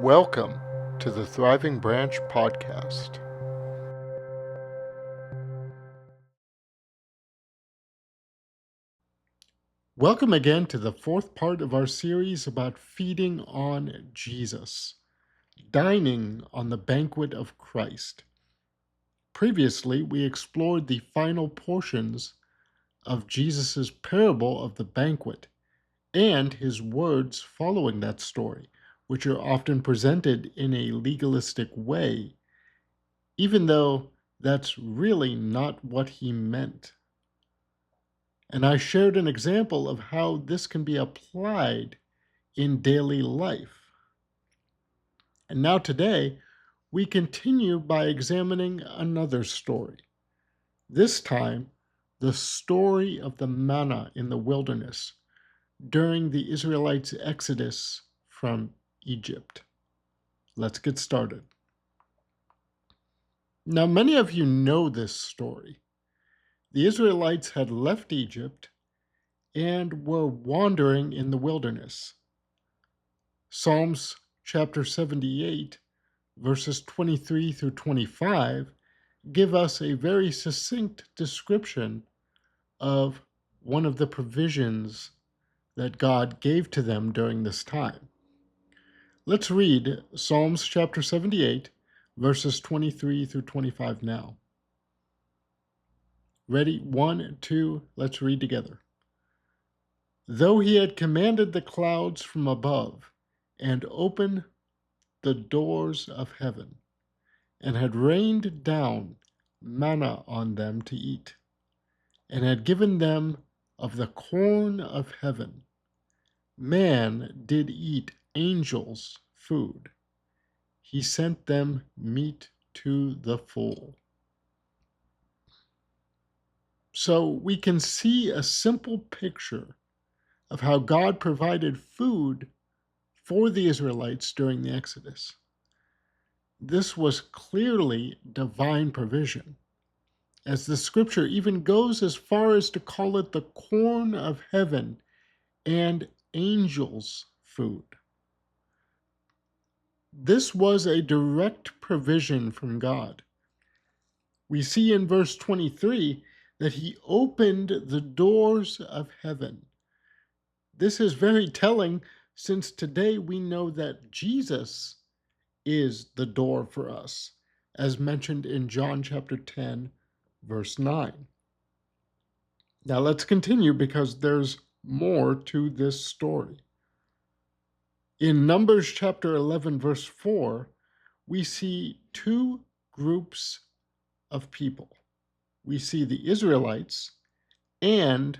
Welcome to the Thriving Branch podcast. Welcome again to the fourth part of our series about feeding on Jesus, dining on the banquet of Christ. Previously, we explored the final portions of Jesus' parable of the banquet and his words following that story, which are often presented in a legalistic way, even though that's really not what he meant. And I shared an example of how this can be applied in daily life. And now today, we continue by examining another story. This time, the story of the manna in the wilderness during the Israelites' exodus from Egypt. Let's get started. Now, many of you know this story. The Israelites had left Egypt and were wandering in the wilderness. Psalms chapter 78, verses 23 through 25, give us a very succinct description of one of the provisions that God gave to them during this time. Let's read Psalms chapter 78, verses 23 through 25 now. Ready? 1, 2, let's read together. Though he had commanded the clouds from above, and opened the doors of heaven, and had rained down manna on them to eat, and had given them of the corn of heaven, man did eat angels' food. He sent them meat to the full. So we can see a simple picture of how God provided food for the Israelites during the Exodus. This was clearly divine provision, as the scripture even goes as far as to call it the corn of heaven and angels' food. This was a direct provision from God. We see in verse 23 that he opened the doors of heaven. This is very telling, since today we know that Jesus is the door for us, as mentioned in John chapter 10, verse 9. Now let's continue because there's more to this story. In Numbers chapter 11, verse 4, we see two groups of people. We see the Israelites and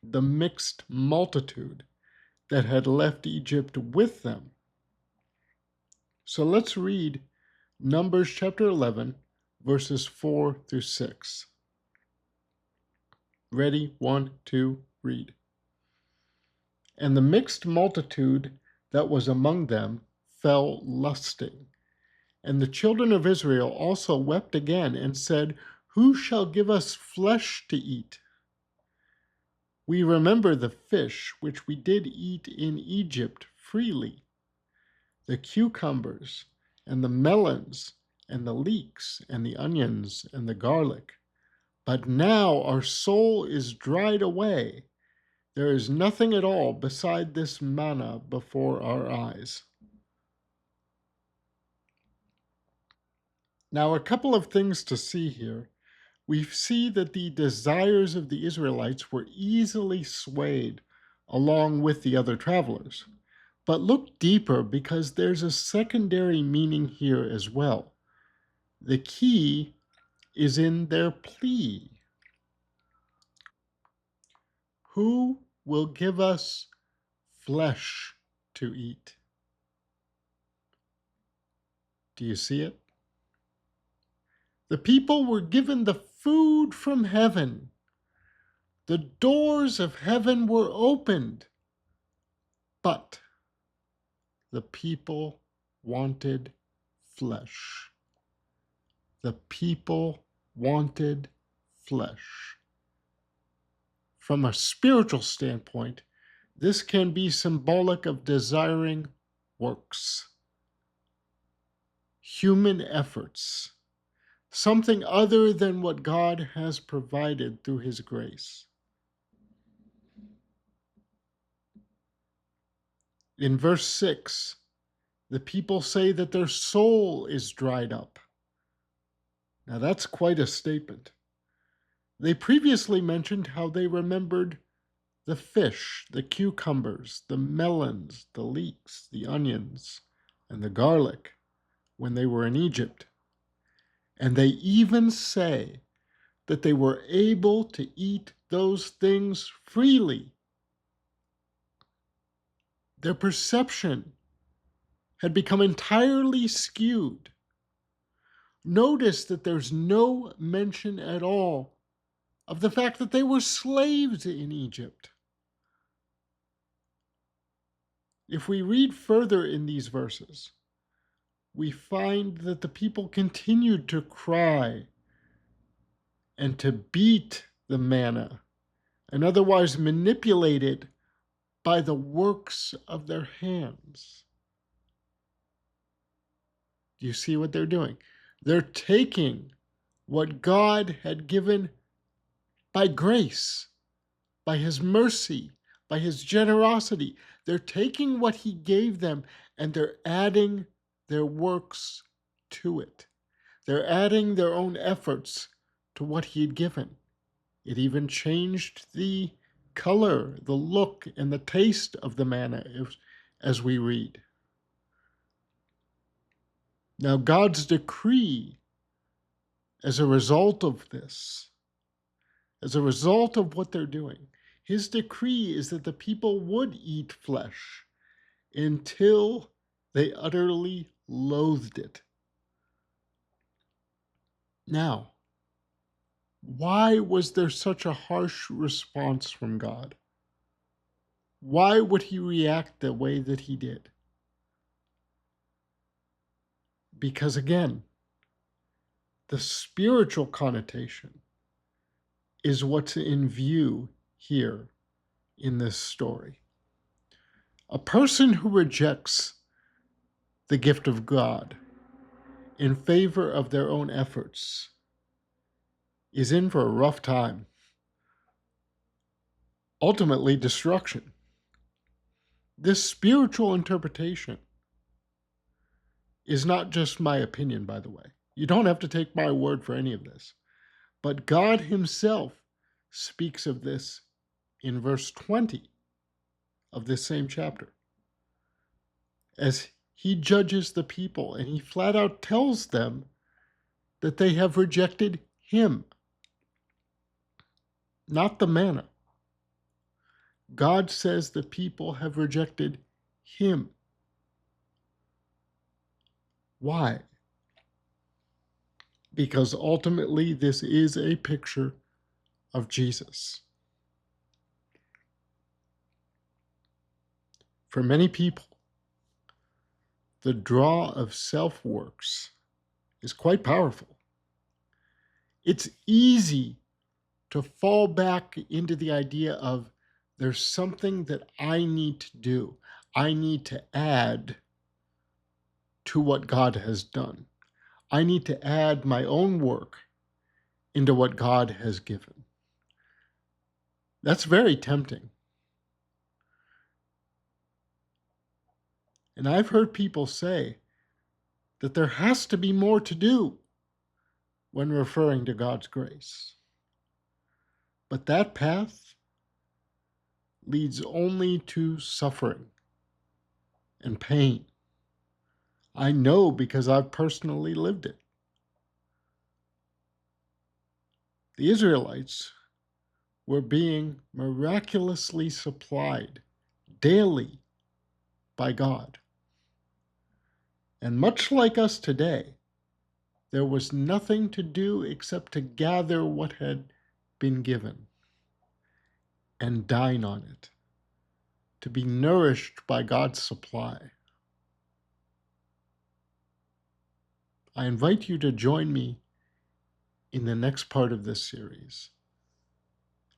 the mixed multitude that had left Egypt with them. So let's read Numbers chapter 11, verses 4 through 6. Ready? 1, 2, read. And the mixed multitude that was among them fell lusting. And the children of Israel also wept again and said, Who shall give us flesh to eat? We remember the fish which we did eat in Egypt freely, the cucumbers and the melons and the leeks and the onions and the garlic. But now our soul is dried away. There is nothing at all beside this manna before our eyes. Now, a couple of things to see here. We see that the desires of the Israelites were easily swayed along with the other travelers. But look deeper, because there's a secondary meaning here as well. The key is in their plea. Who will give us flesh to eat? Do you see it? The people were given the food from heaven. The doors of heaven were opened, but the people wanted flesh. The people wanted flesh. From a spiritual standpoint, this can be symbolic of desiring works, human efforts, something other than what God has provided through his grace. In verse 6, the people say that their soul is dried up. Now that's quite a statement. They previously mentioned how they remembered the fish, the cucumbers, the melons, the leeks, the onions, and the garlic when they were in Egypt. And they even say that they were able to eat those things freely. Their perception had become entirely skewed. Notice that there's no mention at all of the fact that they were slaves in Egypt. If we read further in these verses, we find that the people continued to cry and to beat the manna and otherwise manipulate it by the works of their hands. Do you see what they're doing? They're taking what God had given by grace, by his mercy, by his generosity. They're taking what he gave them and they're adding their works to it. They're adding their own efforts to what he had given. It even changed the color, the look, and the taste of the manna as we read. Now, God's decree as a result of this, as a result of what they're doing, his decree is that the people would eat flesh until they utterly loathed it. Now, why was there such a harsh response from God? Why would he react the way that he did? Because again, the spiritual connotation is what's in view here in this story. A person who rejects the gift of God in favor of their own efforts is in for a rough time. Ultimately, destruction. This spiritual interpretation is not just my opinion, by the way. You don't have to take my word for any of this. But God himself speaks of this in verse 20 of this same chapter. As he judges the people, and he flat out tells them that they have rejected him, not the manna. God says the people have rejected him. Why? Because ultimately this is a picture of Jesus. For many people, the draw of self-works is quite powerful. It's easy to fall back into the idea of there's something that I need to do. I need to add to what God has done. I need to add my own work into what God has given. That's very tempting. And I've heard people say that there has to be more to do when referring to God's grace. But that path leads only to suffering and pain. I know because I've personally lived it. The Israelites were being miraculously supplied daily by God. And much like us today, there was nothing to do except to gather what had been given and dine on it, to be nourished by God's supply. I invite you to join me in the next part of this series,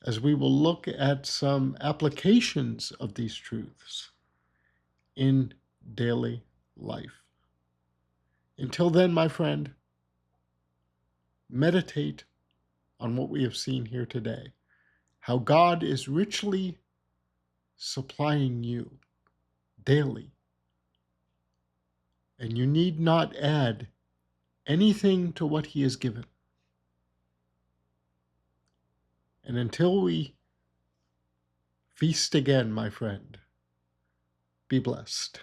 as we will look at some applications of these truths in daily life. Until then, my friend, meditate on what we have seen here today, how God is richly supplying you daily, and you need not add anything to what He has given. And until we feast again, my friend, be blessed.